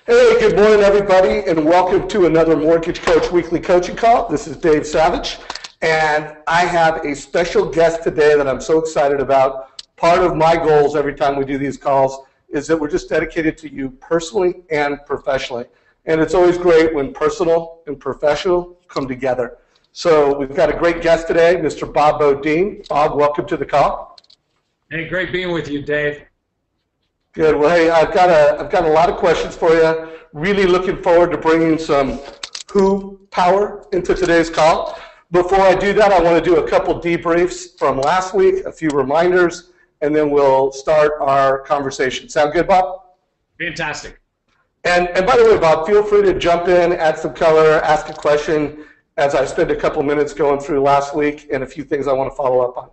Hey, good morning, everybody, and welcome to another Mortgage Coach Weekly Coaching Call. This is Dave Savage, and I have a special guest today that I'm so excited about. Part of my goals every time we do these calls is that we're just dedicated to you personally and professionally. And it's always great when personal and professional come together. So we've got a great guest today, Mr. Bob Beaudine. Bob, welcome to the call. Hey, great being with you, Dave. Good. Well, hey, I've got a lot of questions for you. Really looking forward to bringing some who power into today's call. Before I do that, I want to do a couple debriefs from last week, a few reminders, and then we'll start our conversation. Sound good, Bob? Fantastic. And by the way, Bob, feel free to jump in, add some color, ask a question as I spend a couple minutes going through last week and a few things I want to follow up on.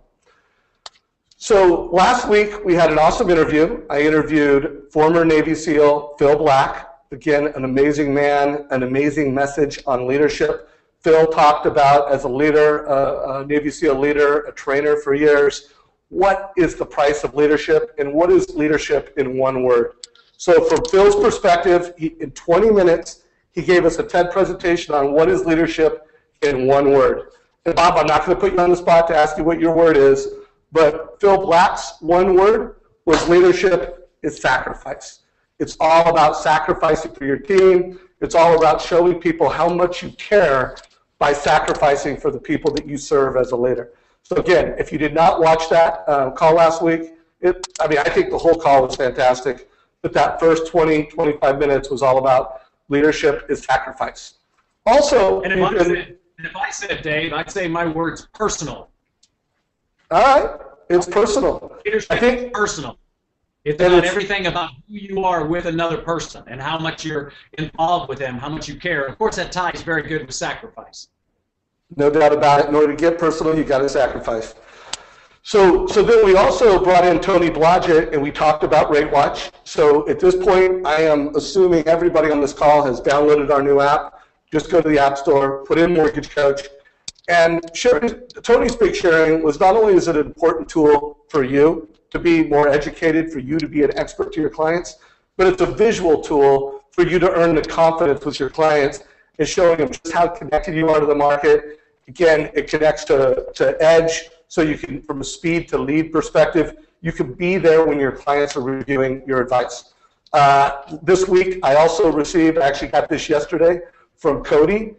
So last week we had an awesome interview. I interviewed former Navy SEAL Phil Black. Again, an amazing man, an amazing message on leadership. Phil talked about, as a leader, a Navy SEAL leader, a trainer for years, what is the price of leadership and what is leadership in one word? So from Phil's perspective, in 20 minutes, he gave us a TED presentation on what is leadership in one word. And Bob, I'm not going to put you on the spot to ask you what your word is, but Phil Black's one word was leadership is sacrifice. It's all about sacrificing for your team. It's all about showing people how much you care by sacrificing for the people that you serve as a leader. So again, if you did not watch that call last week, I think the whole call was fantastic, but that first 20, 25 minutes was all about leadership is sacrifice. Also, and if I said, Dave, I'd say my word's personal. All right, it's personal. Leadership is personal. It's about everything about who you are with another person and how much you're involved with them, how much you care. Of course, that ties very good with sacrifice. No doubt about it. In order to get personal, you got to sacrifice. So then we also brought in Tony Blodgett, and we talked about Rate Watch. So at this point, I am assuming everybody on this call has downloaded our new app. Just go to the App Store, put in Mortgage Coach, and Tony's big sharing was not only is it an important tool for you to be more educated, for you to be an expert to your clients, but it's a visual tool for you to earn the confidence with your clients and showing them just how connected you are to the market. Again, it connects to Edge, so you can, from a speed to lead perspective, you can be there when your clients are reviewing your advice. This week, I also received, I actually got this yesterday, from Cody.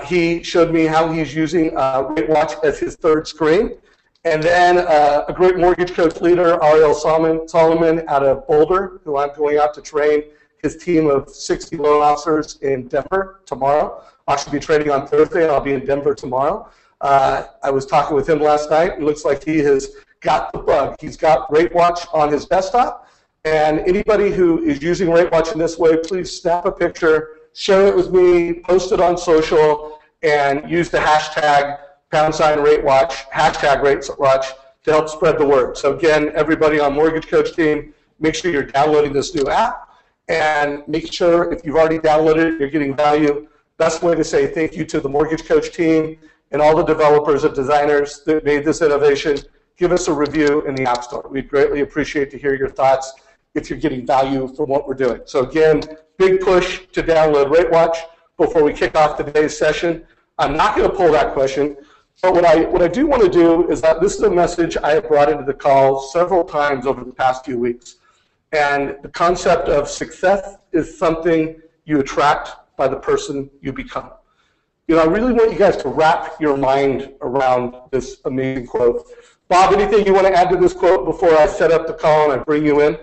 He showed me how he's using Rate Watch as his third screen. And then a great mortgage coach leader, Ariel Solomon out of Boulder, who I'm going out to train his team of 60 loan officers in Denver tomorrow. I'll actually be training on Thursday, and I'll be in Denver tomorrow. I was talking with him last night. It looks like he has got the bug. He's got Rate Watch on his desktop. And anybody who is using Rate Watch in this way, please snap a picture, share it with me, post it on social, and use the hashtag #Rate Watch, hashtag Rate Watch to help spread the word. So again, everybody on Mortgage Coach team, make sure you're downloading this new app, and make sure if you've already downloaded it, you're getting value. Best way to say thank you to the Mortgage Coach team and all the developers and designers that made this innovation. Give us a review in the App Store. We'd greatly appreciate to hear your thoughts if you're getting value from what we're doing. So again, big push to download Rate Watch before we kick off today's session. I'm not going to pull that question, but what I do want to do is that this is a message I have brought into the call several times over the past few weeks. And the concept of success is something you attract by the person you become. You know, I really want you guys to wrap your mind around this amazing quote. Bob, anything you want to add to this quote before I set up the call and I bring you in?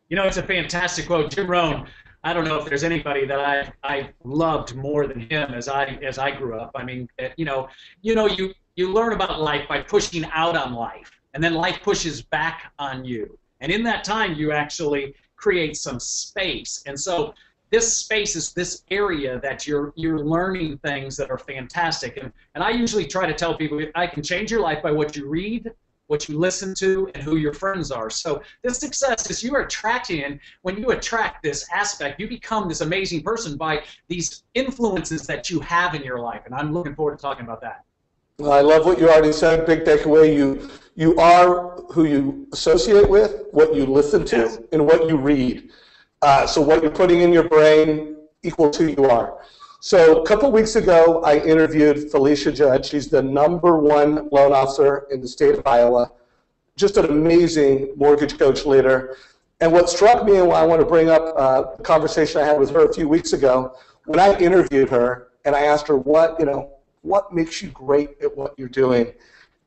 You know, it's a fantastic quote. Jim Rohn, I don't know if there's anybody that I loved more than him as I grew up. I mean, you learn about life by pushing out on life, and then life pushes back on you. And in that time, you actually create some space. And so this space is this area that you're learning things that are fantastic. And I usually try to tell people, I can change your life by what you read, what you listen to, and who your friends are. So this success is you are attracting, and when you attract this aspect, you become this amazing person by these influences that you have in your life. And I'm looking forward to talking about that. Well, I love what you already said. Big takeaway. You are who you associate with, what you listen to, and what you read. So what you're putting in your brain equals who you are. So a couple weeks ago, I interviewed Felicia Judd. She's the #1 loan officer in the state of Iowa. Just an amazing mortgage coach leader. And what struck me, and why I want to bring up the conversation I had with her a few weeks ago, when I interviewed her and I asked her what makes you great at what you're doing?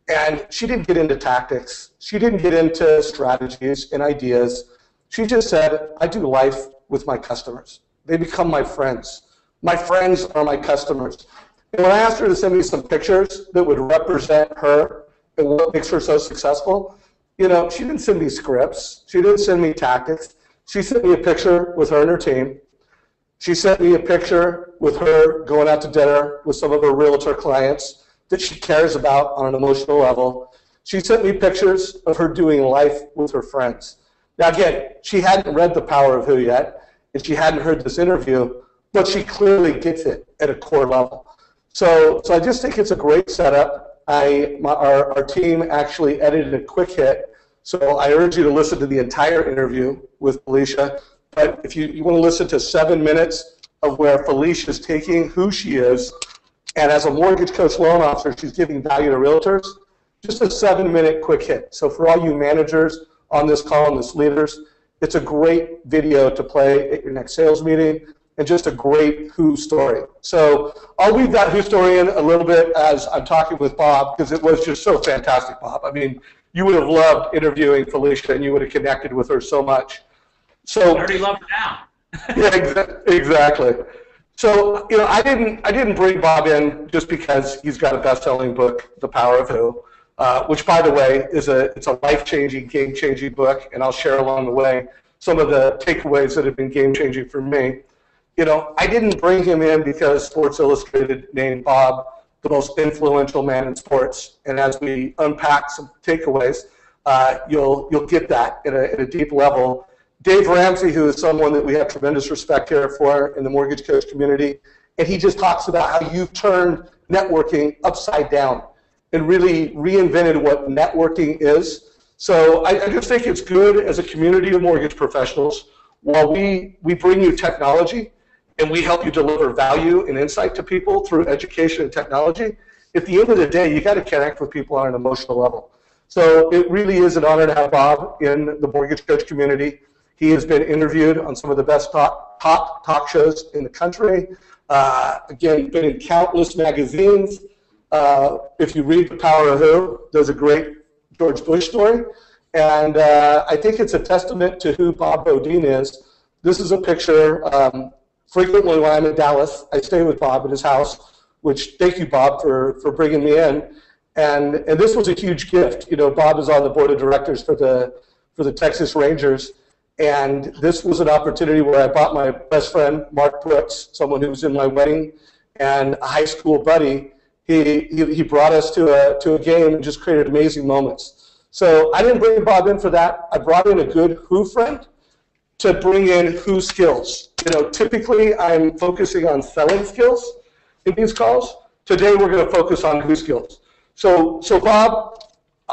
And she didn't get into tactics. She didn't get into strategies and ideas. She just said, I do life with my customers. They become my friends. My friends are my customers. And when I asked her to send me some pictures that would represent her and what makes her so successful, she didn't send me scripts. She didn't send me tactics. She sent me a picture with her and her team. She sent me a picture with her going out to dinner with some of her realtor clients that she cares about on an emotional level. She sent me pictures of her doing life with her friends. Now again, she hadn't read The Power of Who yet, and she hadn't heard this interview, but she clearly gets it at a core level. So I just think it's a great setup. Our team actually edited a quick hit, so I urge you to listen to the entire interview with Felicia. But if you want to listen to 7 minutes of where Felicia's taking who she is, and as a mortgage coach loan officer, she's giving value to realtors, just a 7-minute quick hit. So for all you managers on this call and this leaders, it's a great video to play at your next sales meeting, and just a great who story. So I'll weave that who story in a little bit as I'm talking with Bob, because it was just so fantastic, Bob. I mean, you would have loved interviewing Felicia, and you would have connected with her so much. So I already love her now. yeah, exactly. So I didn't bring Bob in just because he's got a best-selling book, The Power of Who, which, by the way, it's a life-changing, game-changing book, and I'll share along the way some of the takeaways that have been game-changing for me. I didn't bring him in because Sports Illustrated named Bob the most influential man in sports, and as we unpack some takeaways, you'll get that at a deep level. Dave Ramsey, who is someone that we have tremendous respect here for in the mortgage coach community, and he just talks about how you've turned networking upside down and really reinvented what networking is. So I just think it's good as a community of mortgage professionals, while we bring you technology and we help you deliver value and insight to people through education and technology, at the end of the day, you got to connect with people on an emotional level. So it really is an honor to have Bob in the mortgage coach community. He has been interviewed on some of the best top talk shows in the country. Again, been in countless magazines. If you read The Power of Who, there's a great George Bush story. And I think it's a testament to who Bob Beaudine is. This is a picture. Frequently when I'm in Dallas, I stay with Bob at his house, which thank you, Bob, for bringing me in. And this was a huge gift. Bob is on the board of directors for the Texas Rangers. And this was an opportunity where I brought my best friend, Mark Brooks, someone who was in my wedding, and a high school buddy. He brought us to a game and just created amazing moments. So I didn't bring Bob in for that. I brought in a good who friend to bring in who skills. Typically I'm focusing on selling skills in these calls. Today we're going to focus on who skills. So Bob,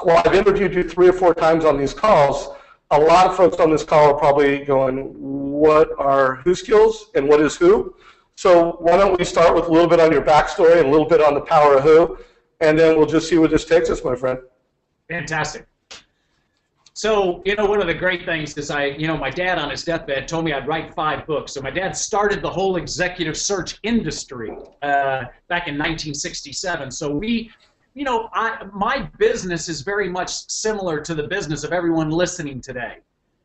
while I've interviewed you 3 or 4 times on these calls, a lot of folks on this call are probably going, what are who skills and what is who? So why don't we start with a little bit on your backstory and a little bit on the power of who, and then we'll just see where this takes us, my friend. Fantastic. So, one of the great things is my dad on his deathbed told me I'd write 5 books. So my dad started the whole executive search industry back in 1967. So my business is very much similar to the business of everyone listening today.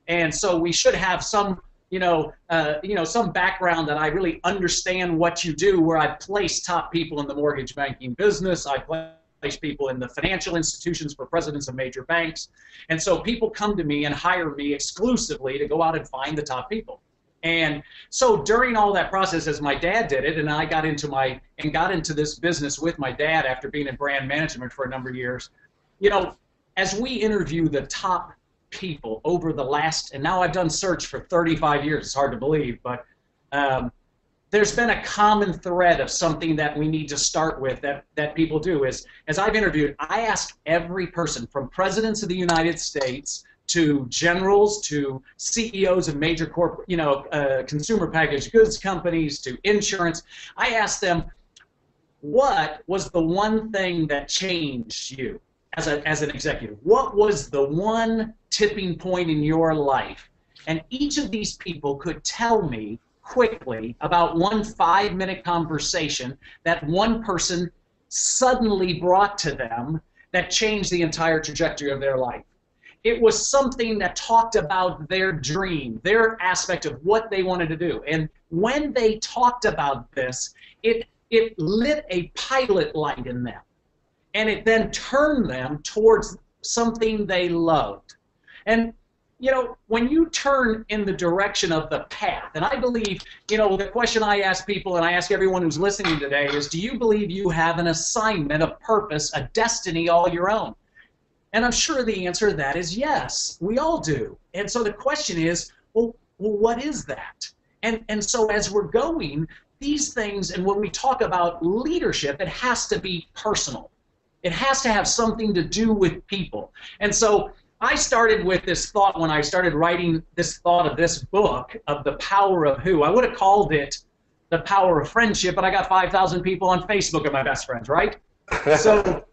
And so we should have some, some background that I really understand what you do, where I place top people in the mortgage banking business. I place people in the financial institutions for presidents of major banks. And so people come to me and hire me exclusively to go out and find the top people. And so during all that process, as my dad did it, and I got into this business with my dad after being in brand management for a number of years, as we interview the top people over the last, and now I've done search for 35 years, it's hard to believe, but there's been a common thread of something that we need to start with that people do is, as I've interviewed, I ask every person from presidents of the United States to generals, to CEOs of major corporate, consumer packaged goods companies, to insurance. I asked them, what was the one thing that changed you as an executive? What was the one tipping point in your life? And each of these people could tell me quickly about one 5-minute conversation that one person suddenly brought to them that changed the entire trajectory of their life. It was something that talked about their dream, their aspect of what they wanted to do. And when they talked about this, it lit a pilot light in them. And it then turned them towards something they loved. And when you turn in the direction of the path, and I believe, the question I ask people, and I ask everyone who's listening today, is do you believe you have an assignment, a purpose, a destiny all your own? And I'm sure the answer to that is yes, we all do. And so the question is, well what is that? And so as we're going, these things, and when we talk about leadership, it has to be personal. It has to have something to do with people. And so I started with this thought when I started writing this thought of this book, of the power of who. I would have called it The Power of Friendship, but I got 5,000 people on Facebook are my best friends, right? So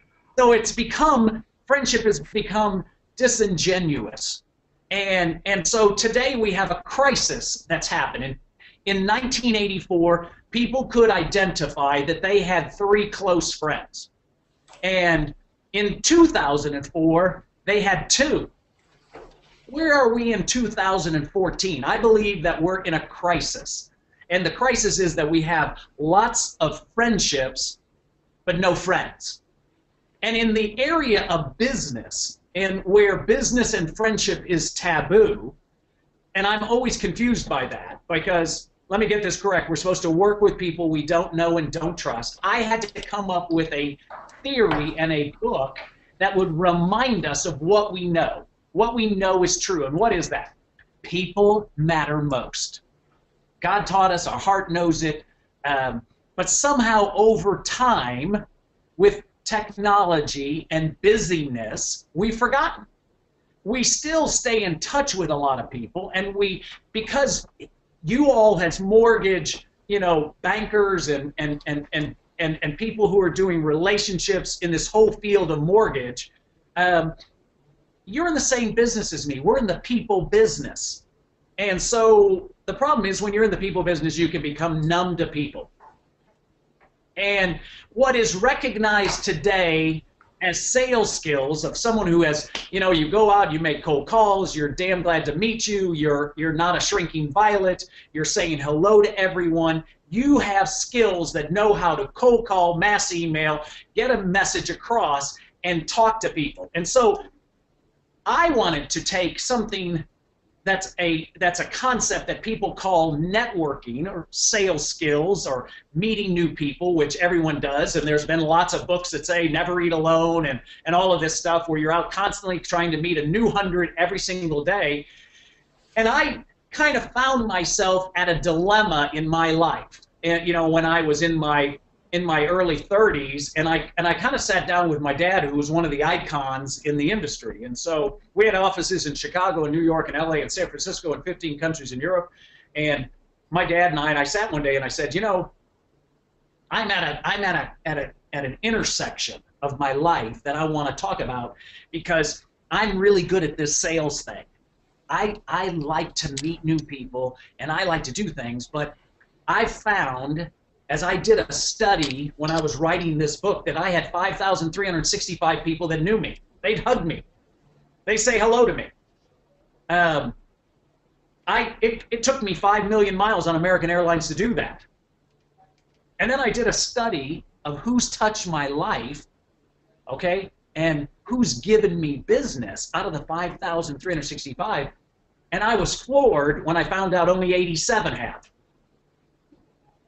it's become, friendship has become disingenuous. And so today we have a crisis that's happening. In 1984, people could identify that they had 3 close friends. And in 2004, they had 2. Where are we in 2014? I believe that we're in a crisis. And the crisis is that we have lots of friendships, but no friends. And in the area of business, and where business and friendship is taboo, and I'm always confused by that, because let me get this correct. We're supposed to work with people we don't know and don't trust. I had to come up with a theory and a book that would remind us of what we know. What we know is true. And what is that? People matter most. God taught us, our heart knows it, but somehow over time, with technology and busyness, we've forgotten. We still stay in touch with a lot of people, and because you all as mortgage, bankers and people who are doing relationships in this whole field of mortgage, you're in the same business as me. We're in the people business. And so the problem is when you're in the people business, you can become numb to people. And what is recognized today as sales skills of someone who has, you go out, you make cold calls, you're damn glad to meet you, you're not a shrinking violet, you're saying hello to everyone, you have skills that know how to cold call, mass email, get a message across, and talk to people. And so I wanted to take something that's a concept that people call networking or sales skills or meeting new people, which everyone does, and there's been lots of books that say never eat alone and all of this stuff where you're out constantly trying to meet a new 100 every single day. And I kind of found myself at a dilemma in my life, and when I was in my early 30s, and I kind of sat down with my dad, who was one of the icons in the industry. And so we had offices in Chicago and New York and LA and San Francisco and 15 countries in Europe. And my dad and I sat one day and I said, I'm at an intersection of my life that I want to talk about, because I'm really good at this sales thing. I like to meet new people and I like to do things, but I found, as I did a study when I was writing this book, that I had 5,365 people that knew me. They'd hug me. They say hello to me. It took me 5 million miles on American Airlines to do that. And then I did a study of who's touched my life, okay, and who's given me business out of the 5,365, and I was floored when I found out only 87 have.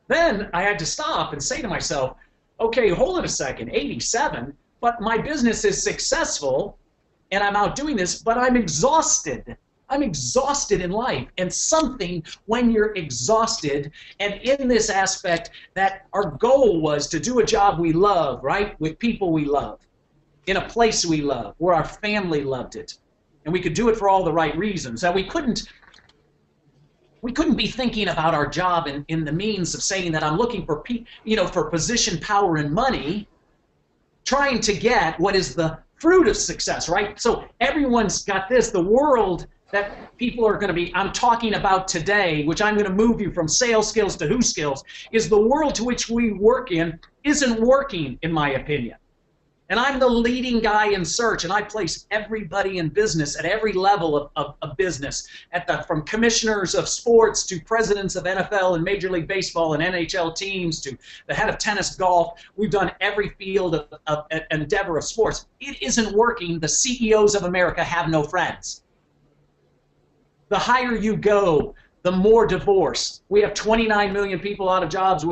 Then I had to stop and say to myself, okay, hold it a second, 87, but my business is successful and I'm out doing this, but I'm exhausted. I'm exhausted in life. And something, when you're exhausted, and in this aspect that our goal was to do a job we love, right, with people we love, in a place we love, where our family loved it. and we could do it for all the right reasons. That we couldn't be thinking about our job in the means of saying that I'm looking for, for position, power, and money, trying to get what is the fruit of success, right? So everyone's got this. The world that people are going to be, I'm talking about today, which I'm going to move you from sales skills to who skills, is the world to which we work in isn't working, in my opinion. And I'm the leading guy in search, and I place everybody in business at every level of business, from commissioners of sports to presidents of NFL and Major League Baseball and NHL teams to the head of tennis, golf. We've done every field of endeavor of sports. It isn't working. The CEOs of America have no friends. The higher you go, the more divorce. We have 29 million people out of jobs.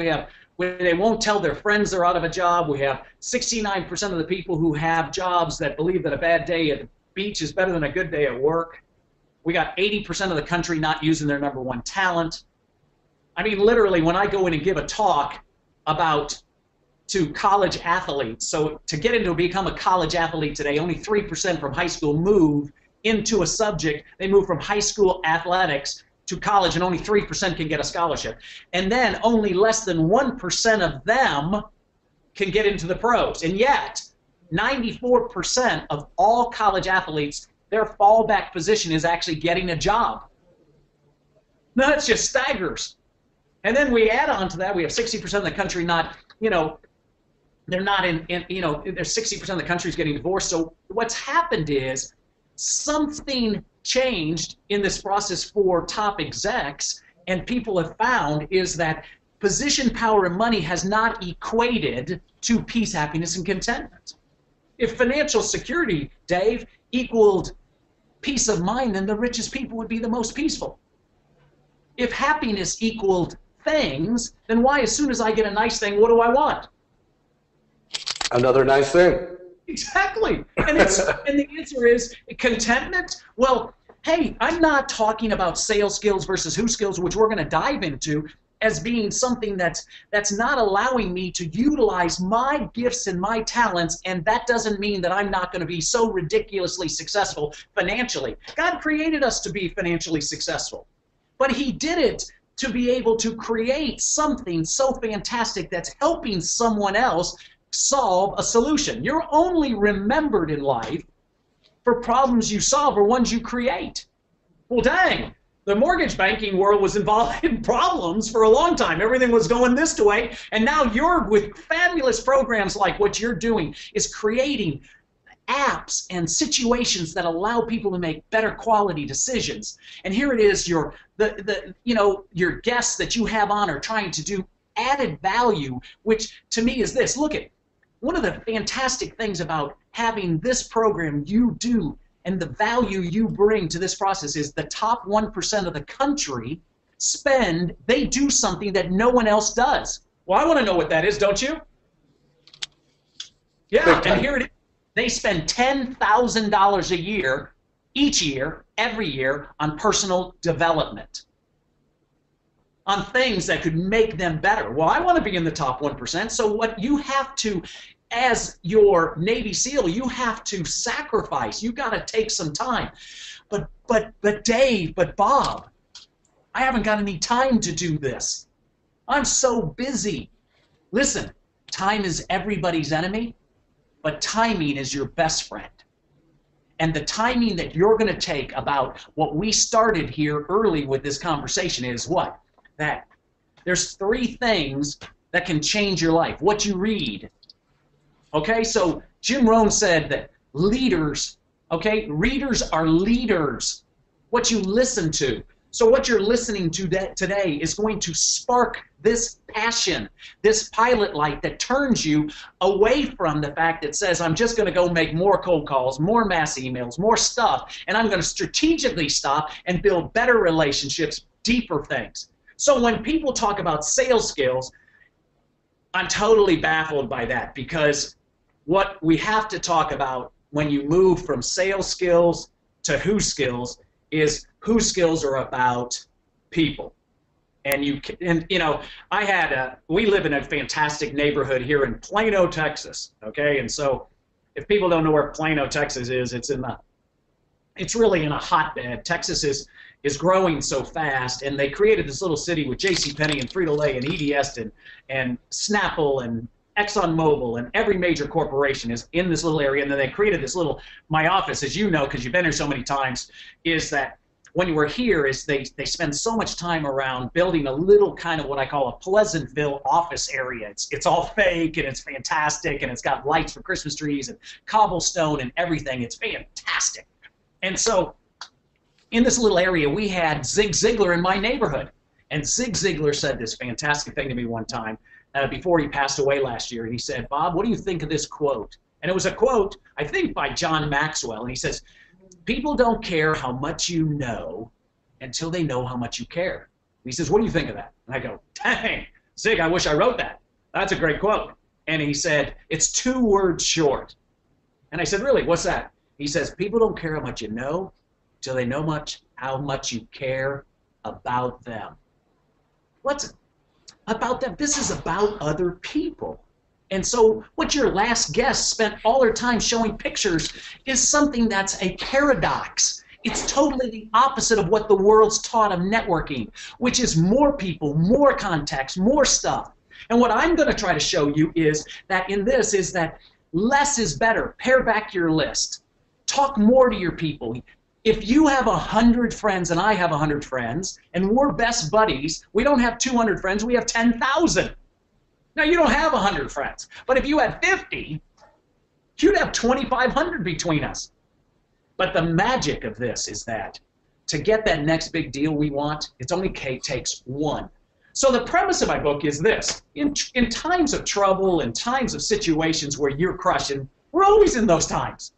They won't tell their friends they're out of a job. We have 69% of the people who have jobs that believe that a bad day at the beach is better than a good day at work. We got 80% of the country not using their number one talent. I mean, literally, when I go in and give a talk to college athletes, so to get into become a college athlete today, only 3% from high school move into a subject. They move from high school athletics to college, and only 3% can get a scholarship. And then only less than 1% of them can get into the pros. And yet, 94% of all college athletes, their fallback position is actually getting a job. Now, that's just staggers. And then we add on to that, we have 60% of the country not, they're not there's 60% of the country is getting divorced. So what's happened is something changed in this process for top execs, and people have found is that position, power, and money has not equated to peace, happiness, and contentment. If financial security, Dave, equaled peace of mind, then the richest people would be the most peaceful. If happiness equaled things, then why, as soon as I get a nice thing, what do I want? Another nice thing. Exactly. And the answer is contentment. Well, hey, I'm not talking about sales skills versus who skills, which we're going to dive into, as being something that's not allowing me to utilize my gifts and my talents, and that doesn't mean that I'm not going to be so ridiculously successful financially. God created us to be financially successful, but He did it to be able to create something so fantastic that's helping someone else solve a solution. You're only remembered in life for problems you solve or ones you create. Well, dang, the mortgage banking world was involved in problems for a long time. Everything was going this way, and now you're with fabulous programs like what you're doing is creating apps and situations that allow people to make better quality decisions. And here it is, your guests that you have on are trying to do added value, which to me is this. Look at one of the fantastic things about having this program you do and the value you bring to this process is the top 1% of the country they do something that no one else does. Well, I want to know what that is, don't you? Yeah, and here it is. They spend $10,000 a year, each year, every year, on personal development, on things that could make them better. Well, I want to be in the top 1%, so what you have to, as your Navy SEAL, you have to sacrifice. You got to take some time. But Dave, but Bob, I haven't got any time to do this. I'm so busy. Listen, time is everybody's enemy, but timing is your best friend. And the timing that you're going to take about what we started here early with this conversation is what? That there's 3 things that can change your life. What you read. Okay, so Jim Rohn said that readers are leaders. What you listen to. So what you're listening to today is going to spark this passion, this pilot light that turns you away from the fact that says, I'm just going to go make more cold calls, more mass emails, more stuff, and I'm going to strategically stop and build better relationships, deeper things. So when people talk about sales skills, I'm totally baffled by that, because what we have to talk about when you move from sales skills to who skills is who skills are about people. And we live in a fantastic neighborhood here in Plano, Texas, okay? And so if people don't know where Plano, Texas is, it's in the it's really in a hotbed. Texas is growing so fast, and they created this little city with JCPenney and Frito-Lay and EDS and Snapple and ExxonMobil, and every major corporation is in this little area. And then they created this little, my office, as you know, because you've been here so many times, is that when you were here, is they spend so much time around building a little kind of what I call a Pleasantville office area. It's all fake, and it's fantastic, and it's got lights for Christmas trees and cobblestone and everything. It's fantastic. And so in this little area, we had Zig Ziglar in my neighborhood. And Zig Ziglar said this fantastic thing to me one time before he passed away last year. And he said, "Bob, what do you think of this quote?" And it was a quote, I think, by John Maxwell. And he says, "People don't care how much you know until they know how much you care." And he says, "What do you think of that?" And I go, "Dang, Zig, I wish I wrote that. That's a great quote." And he said, "It's 2 words short." And I said, "Really, what's that?" He says, "People don't care how much you know until they know how much you care about them." What's about them? This is about other people. And so what your last guest spent all their time showing pictures is something that's a paradox. It's totally the opposite of what the world's taught of networking, which is more people, more contacts, more stuff. And what I'm going to try to show you is that in this is that less is better. Pare back your list. Talk more to your people. If you have 100 friends and I have 100 friends and we're best buddies, we don't have 200 friends, we have 10,000. Now, you don't have 100 friends, but if you had 50, you'd have 2,500 between us. But the magic of this is that to get that next big deal we want, it only takes one. So the premise of my book is this. In times of trouble, in times of situations where you're crushing, we're always in those times.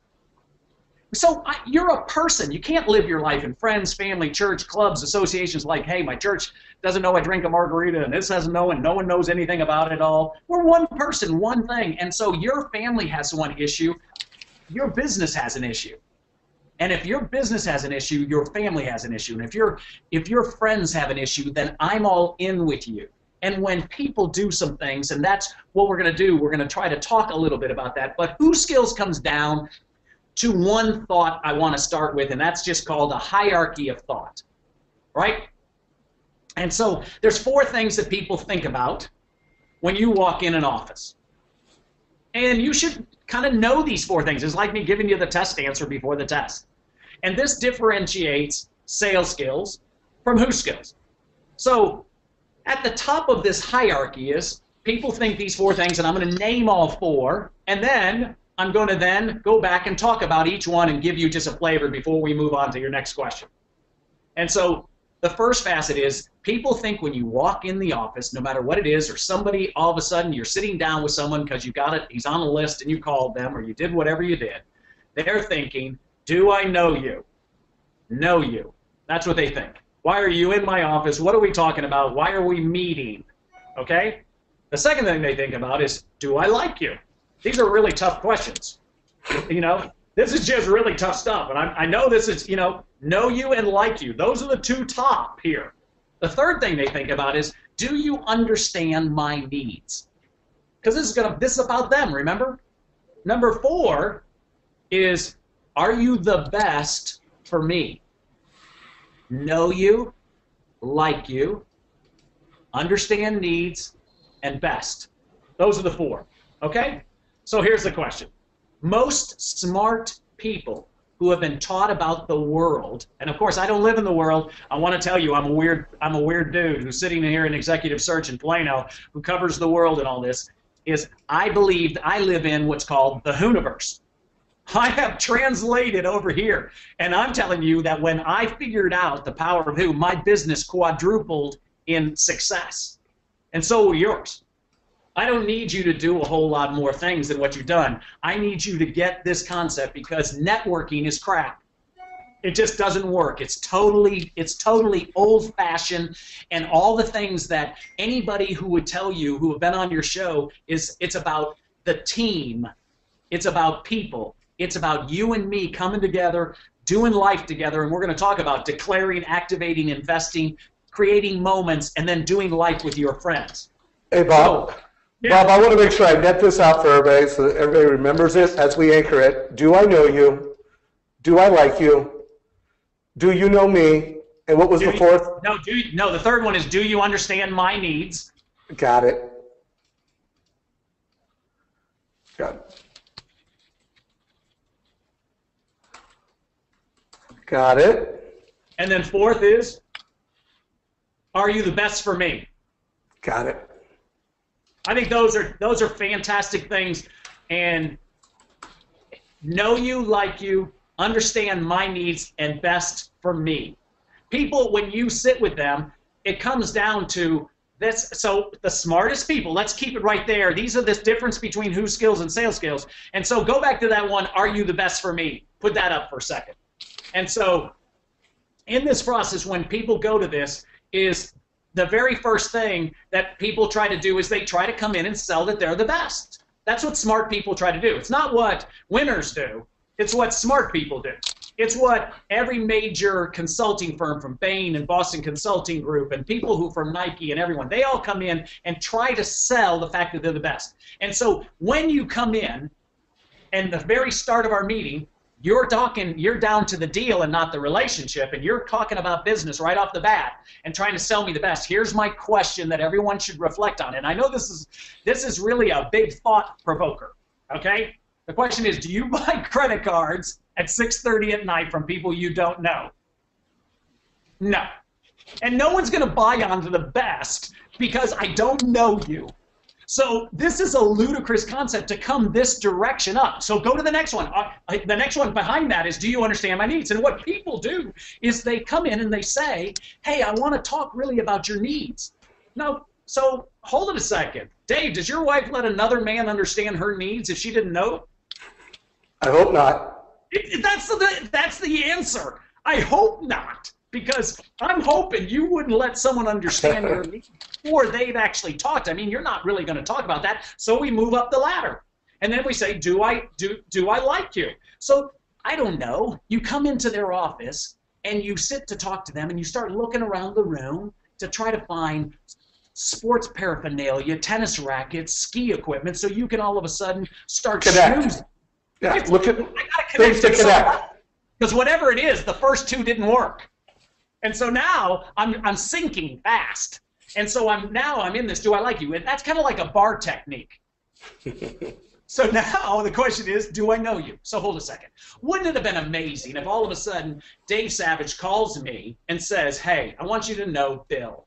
So you're a person. You can't live your life in friends, family, church, clubs, associations like, hey, my church doesn't know I drink a margarita, and this doesn't know, and no one knows anything about it all. We're one person, one thing. And so your family has one issue. Your business has an issue. And if your business has an issue, your family has an issue. And if your friends have an issue, then I'm all in with you. And when people do some things, and that's what we're going to do, we're going to try to talk a little bit about that. But who skills comes down to one thought I want to start with, and that's just called a hierarchy of thought, right? And so there's 4 things that people think about when you walk in an office. And you should kind of know these 4 things. It's like me giving you the test answer before the test. And this differentiates sales skills from who skills. So at the top of this hierarchy is people think these 4 things, and I'm going to name all 4, and then I'm going to then go back and talk about each one and give you just a flavor before we move on to your next question. And so the first facet is people think when you walk in the office, no matter what it is, or somebody, all of a sudden you're sitting down with someone because you got it, he's on a list and you called them or you did whatever you did. They're thinking, do I know you? Know you. That's what they think. Why are you in my office? What are we talking about? Why are we meeting? Okay? The second thing they think about is, do I like you? These are really tough questions. You know, this is just really tough stuff. And I know this is, you know you and like you. Those are the 2 top here. The third thing they think about is, do you understand my needs? Because this is about them, remember? Number 4 is, are you the best for me? Know you, like you, understand needs, and best. Those are the 4. Okay? So here's the question. Most smart people who have been taught about the world, and of course I don't live in the world, I want to tell you I'm a weird dude who's sitting here in executive search in Plano who covers the world and all this, is I believe I live in what's called the Hooniverse. I have translated over here, and I'm telling you that when I figured out the power of who, my business quadrupled in success. And so will yours. I don't need you to do a whole lot more things than what you've done. I need you to get this concept because networking is crap. It just doesn't work. It's totally old-fashioned, and all the things that anybody who would tell you who have been on your show is it's about the team. It's about people. It's about you and me coming together, doing life together, and we're going to talk about declaring, activating, investing, creating moments, and then doing life with your friends. Hey, Bob. So, yeah. Bob, I want to make sure I net this out for everybody so that everybody remembers it as we anchor it. Do I know you? Do I like you? do you know me? And what was the fourth? No, the third one is, do you understand my needs? Got it. Got it. Got it. And then fourth is, are you the best for me? Got it. I think those are fantastic things. And know you, like you, understand my needs, and best for me. People, when you sit with them, it comes down to this. So the smartest people, let's keep it right there. These are the difference between who skills and sales skills. And so go back to that one, are you the best for me? Put that up for a second. And so in this process, when people go to this, is the very first thing that people try to do is they try to come in and sell that they're the best. That's what smart people try to do. It's not what winners do. It's what smart people do. It's what every major consulting firm, from Bain and Boston Consulting Group and people who from Nike and everyone, they all come in and try to sell the fact that they're the best. And so when you come in, and the very start of our meeting, you're down to the deal and not the relationship, and you're talking about business right off the bat and trying to sell me the best. Here's my question that everyone should reflect on, and I know this is really a big thought provoker. Okay, the question is, do you buy credit cards at 6:30 at night from people you don't know? No, and no one's going to buy onto the best because I don't know you. So this is a ludicrous concept to come this direction up. So go to the next one. The next one behind that is, do you understand my needs? And what people do is they come in and they say, hey, I want to talk really about your needs. No, so hold it a second. Dave, does your wife let another man understand her needs if she didn't know? I hope not. That's the answer. I hope not. Because I'm hoping you wouldn't let someone understand your needs before they've actually talked. I mean, you're not really going to talk about that, so we move up the ladder. And then we say, do I like you? So I don't know. You come into their office, and you sit to talk to them, and you start looking around the room to try to find sports paraphernalia, tennis rackets, ski equipment, so you can all of a sudden start schmoozing. Yeah, look at things to connect. Because whatever it is, the first two didn't work. And so now I'm sinking fast. And so I'm in this, do I like you? And that's kind of like a bar technique. So now the question is, do I know you? So hold a second. Wouldn't it have been amazing if all of a sudden Dave Savage calls me and says, hey, I want you to know Bill.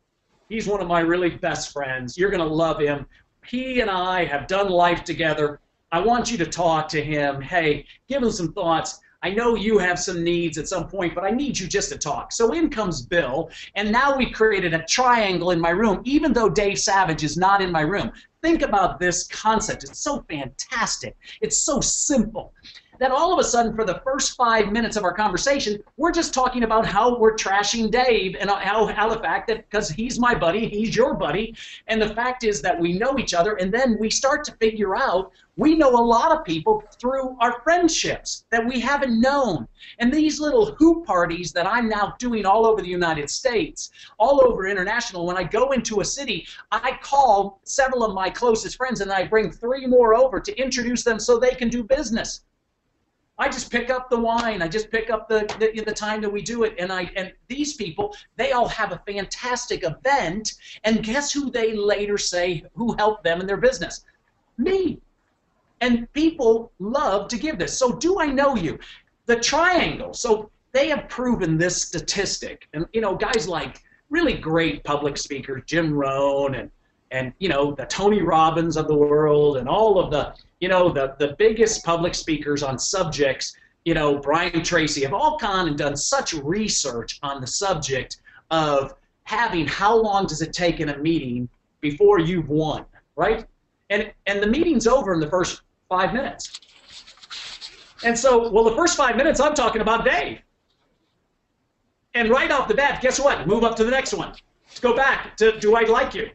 He's one of my really best friends. You're going to love him. He and I have done life together. I want you to talk to him. Hey, give him some thoughts. I know you have some needs at some point, but I need you just to talk. So in comes Bill, and now we created a triangle in my room, even though Dave Savage is not in my room. Think about this concept. It's so fantastic. It's so simple that all of a sudden, for the first 5 minutes of our conversation, we're just talking about how we're trashing Dave and how the fact that because he's my buddy, he's your buddy, and the fact is that we know each other, and then we start to figure out we know a lot of people through our friendships that we haven't known. And these little hoop parties that I'm now doing all over the United States, all over international, when I go into a city, I call several of my closest friends and I bring 3 more over to introduce them so they can do business. I just pick up the wine. I just pick up the time that we do it. And these people, they all have a fantastic event. And guess who they later say who helped them in their business? Me. And people love to give this. So do I know you? The triangle. So they have proven this statistic. And, you know, guys like really great public speakers, Jim Rohn and you know, the Tony Robbins of the world and all of the, you know, the biggest public speakers on subjects, you know, Brian Tracy, have all gone and done such research on the subject of having how long does it take in a meeting before you've won, right? And the meeting's over in the first 5 minutes. And so, well, the first 5 minutes, I'm talking about Dave. And right off the bat, guess what? Move up to the next one. Let's go back to, do I like you?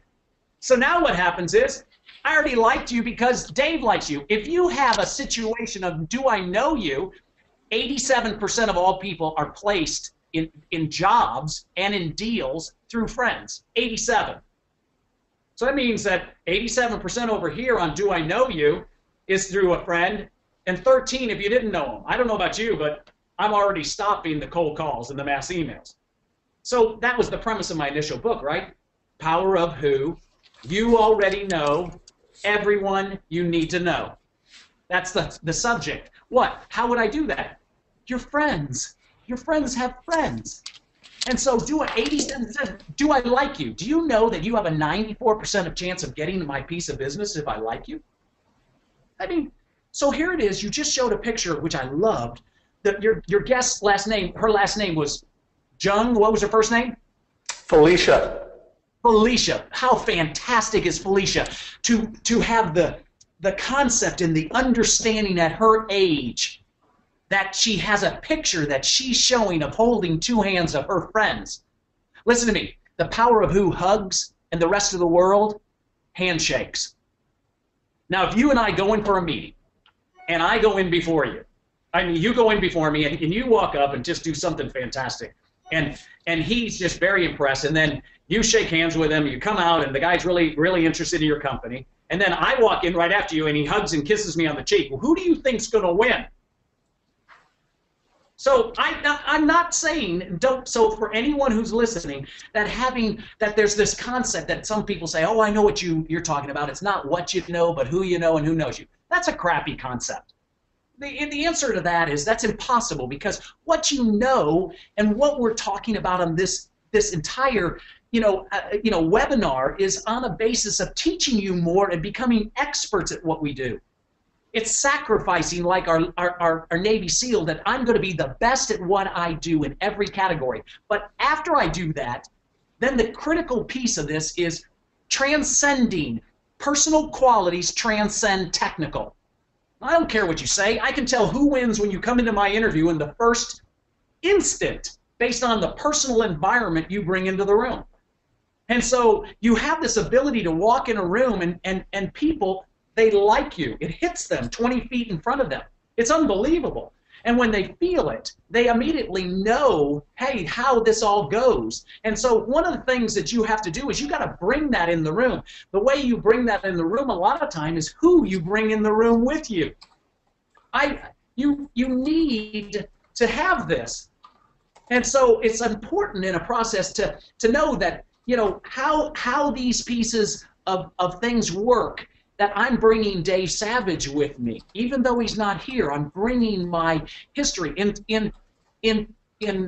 So now what happens is, I already liked you because Dave likes you. If you have a situation of do I know you, 87% of all people are placed in jobs and in deals through friends. 87. So that means that 87% over here on do I know you is through a friend, and 13 if you didn't know them. I don't know about you, but I'm already stopping the cold calls and the mass emails. So that was the premise of my initial book, right? Power of Who. You already know everyone you need to know. That's the subject. What? How would I do that? Your friends. Your friends have friends. And so do I like you? Do you know that you have a 94% of chance of getting my piece of business if I like you? I mean, so here it is. You just showed a picture, which I loved. That your guest's last name, her last name was Jung. What was her first name? Felicia. Felicia. How fantastic is Felicia to have the concept and the understanding at her age that she has a picture that she's showing of holding two hands of her friends. Listen to me. The power of who hugs and the rest of the world, handshakes. Now, if you and I go in for a meeting, and I go in before you, I mean, you go in before me, and you walk up and just do something fantastic, and he's just very impressed, and then you shake hands with him, you come out, and the guy's really, really interested in your company, and then I walk in right after you, and he hugs and kisses me on the cheek. Well, who do you think's going to win? So I'm not saying, so for anyone who's listening, that there's this concept that some people say, oh, I know what you're talking about. It's not what you know, but who you know and who knows you. That's a crappy concept. The answer to that is that's impossible, because what you know and what we're talking about on this entire webinar is on a basis of teaching you more and becoming experts at what we do. It's sacrificing, like our Navy SEAL, that I'm going to be the best at what I do in every category. But after I do that, then the critical piece of this is transcending. Personal qualities transcend technical. I don't care what you say. I can tell who wins when you come into my interview in the first instant based on the personal environment you bring into the room. And so you have this ability to walk in a room and people, they like you. It hits them 20 feet in front of them. It's unbelievable. And when they feel it, they immediately know, hey, how this all goes. And so one of the things that you have to do is you got to bring that in the room. The way you bring that in the room a lot of time is who you bring in the room with you. You need to have this. And so it's important in a process to know that, how these pieces of things work, that I'm bringing Dave Savage with me. Even though he's not here, I'm bringing my history. In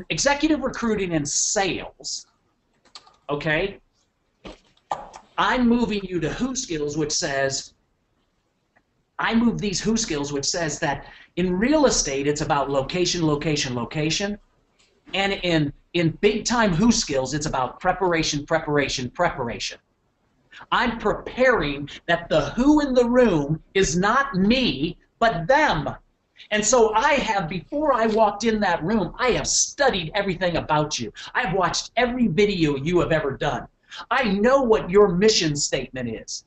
executive recruiting and sales, okay, I'm moving you to who skills, which says, I move these who skills, which says that in real estate, it's about location, location, location. And in big-time who skills, it's about preparation, preparation, preparation. I'm preparing that the who in the room is not me, but them. And so I have, before I walked in that room, I have studied everything about you. I've watched every video you have ever done. I know what your mission statement is.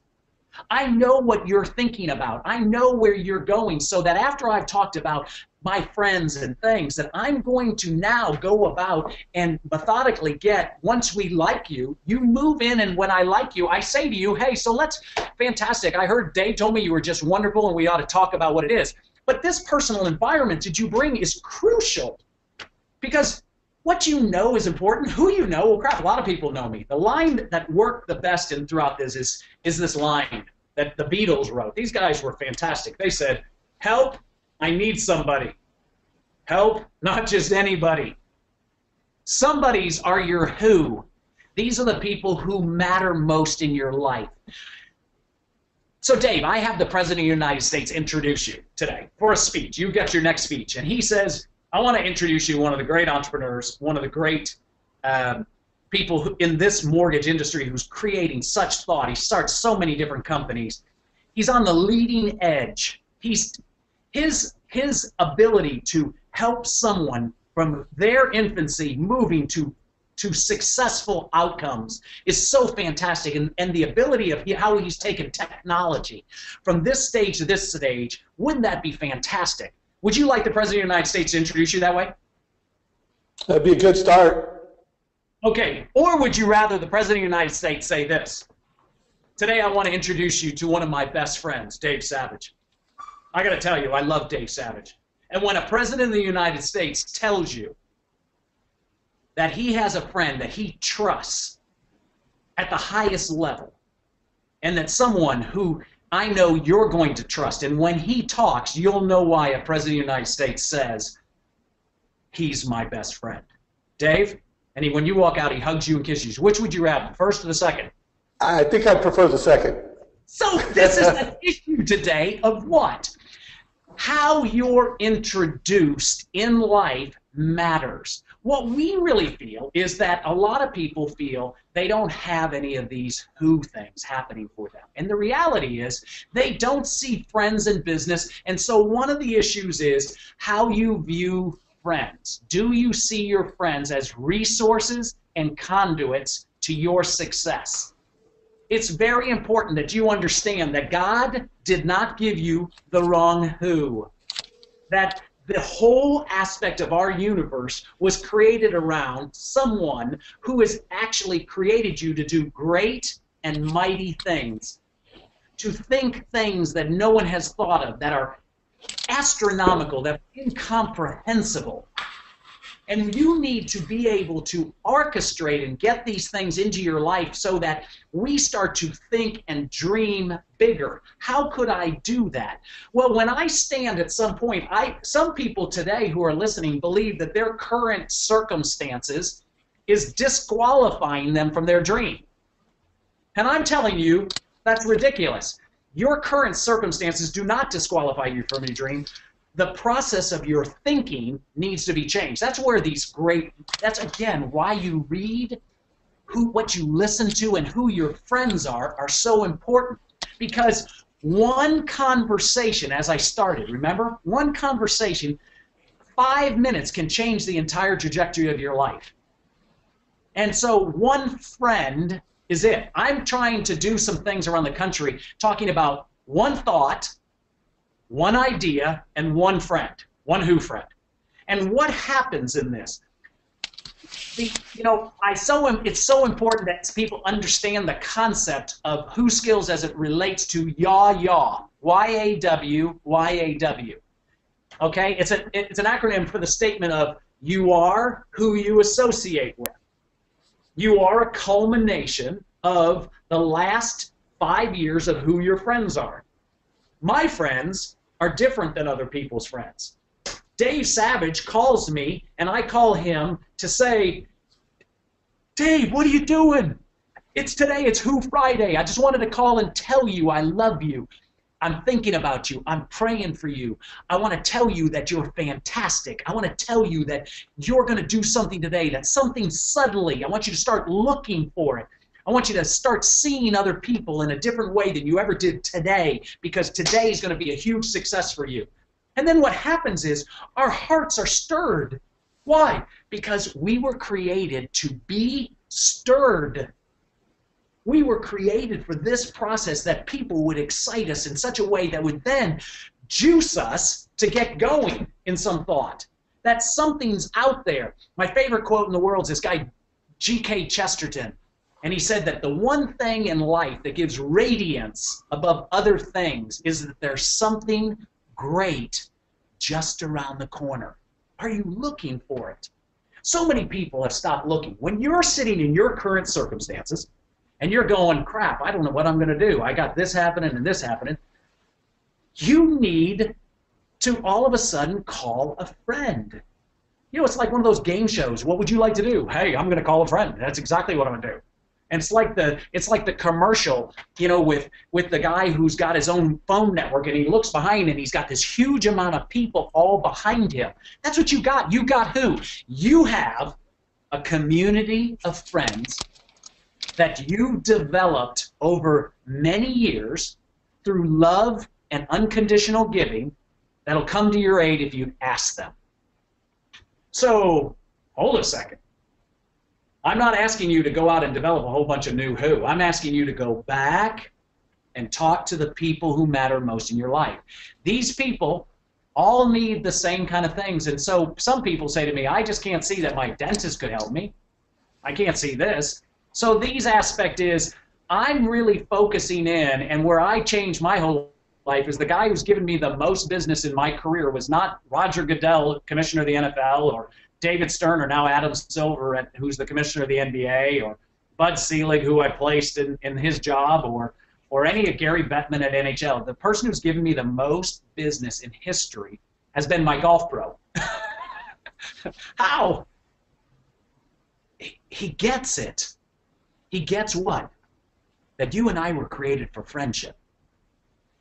I know what you're thinking about. I know where you're going, so that after I've talked about my friends and things, that I'm going to now go about and methodically get, once we like you, you move in, and when I like you, I say to you, hey, so let's, fantastic, I heard Dave told me you were just wonderful and we ought to talk about what it is. But this personal environment that you bring is crucial, because what you know is important. Who you know, well, crap, a lot of people know me. The line that worked the best throughout this is this line that the Beatles wrote. These guys were fantastic. They said, help, I need somebody. Help, not just anybody. Somebody's are your who. These are the people who matter most in your life. So, Dave, I have the President of the United States introduce you today for a speech. You get your next speech. And he says, I want to introduce you to one of the great entrepreneurs, one of the great people who, in this mortgage industry, who's creating such thought. He starts so many different companies. He's on the leading edge. His ability to help someone from their infancy moving to successful outcomes is so fantastic, and the ability of how he's taken technology from this stage to this stage, wouldn't that be fantastic? Would you like the President of the United States to introduce you that way? That'd be a good start. Okay, or would you rather the President of the United States say this? Today I want to introduce you to one of my best friends, Dave Savage. I got to tell you, I love Dave Savage. And when a president of the United States tells you that he has a friend that he trusts at the highest level, and that someone who I know you're going to trust, and when he talks, you'll know why a president of the United States says, he's my best friend. Dave, and when you walk out, he hugs you and kisses you. Which would you rather, the first or the second? I think I prefer the second. So this is the issue today of what? How you're introduced in life matters. What we really feel is that a lot of people feel they don't have any of these who things happening for them. And the reality is they don't see friends in business. And so one of the issues is how you view friends. Do you see your friends as resources and conduits to your success? It's very important that you understand that God did not give you the wrong who. That the whole aspect of our universe was created around someone who has actually created you to do great and mighty things. To think things that no one has thought of, that are astronomical, that are incomprehensible. And you need to be able to orchestrate and get these things into your life so that we start to think and dream bigger. How could I do that? Well, when I stand at some point, some people today who are listening believe that their current circumstances is disqualifying them from their dream. And I'm telling you, that's ridiculous. Your current circumstances do not disqualify you from your dream. The process of your thinking needs to be changed. That's where that's again why you read, what you listen to, and who your friends are so important. Because one conversation, as I started, remember? One conversation, 5 minutes can change the entire trajectory of your life. And so one friend is it. I'm trying to do some things around the country talking about one thought, one idea, and one friend, one who friend. And what happens in this? It's so important that people understand the concept of who skills as it relates to yaw, Y-A-W, Y-A-W. Okay, it's an acronym for the statement of you are who you associate with. You are a culmination of the last 5 years of who your friends are. My friends are different than other people's friends. Dave Savage calls me, and I call him to say, Dave, what are you doing? It's Who Friday. I just wanted to call and tell you I love you. I'm thinking about you. I'm praying for you. I want to tell you that you're fantastic. I want to tell you that you're going to do something today, that something suddenly, I want you to start looking for it. I want you to start seeing other people in a different way than you ever did today, because today is going to be a huge success for you. And then what happens is our hearts are stirred. Why? Because we were created to be stirred. We were created for this process that people would excite us in such a way that would then juice us to get going in some thought. That something's out there. My favorite quote in the world is this guy, G.K. Chesterton. And he said that the one thing in life that gives radiance above other things is that there's something great just around the corner. Are you looking for it? So many people have stopped looking. When you're sitting in your current circumstances and you're going, crap, I don't know what I'm going to do. I got this happening and this happening. You need to all of a sudden call a friend. You know, it's like one of those game shows. What would you like to do? Hey, I'm going to call a friend. That's exactly what I'm going to do. And it's like the commercial, you know, with the guy who's got his own phone network, and he looks behind and he's got this huge amount of people all behind him. That's what you got. You got who? You have a community of friends that you developed over many years through love and unconditional giving that'll come to your aid if you ask them. So, hold a second. I'm not asking you to go out and develop a whole bunch of new who. I'm asking you to go back and talk to the people who matter most in your life. These people all need the same kind of things. And so some people say to me, I just can't see that my dentist could help me. I can't see this. So these aspect is I'm really focusing in, and where I changed my whole life is the guy who's given me the most business in my career was not Roger Goodell, commissioner of the NFL, or David Stern, or now Adam Silver, who's the commissioner of the NBA, or Bud Selig, who I placed in his job, or any of Gary Bettman at NHL. The person who's given me the most business in history has been my golf pro. How? He gets it. He gets what? That you and I were created for friendship.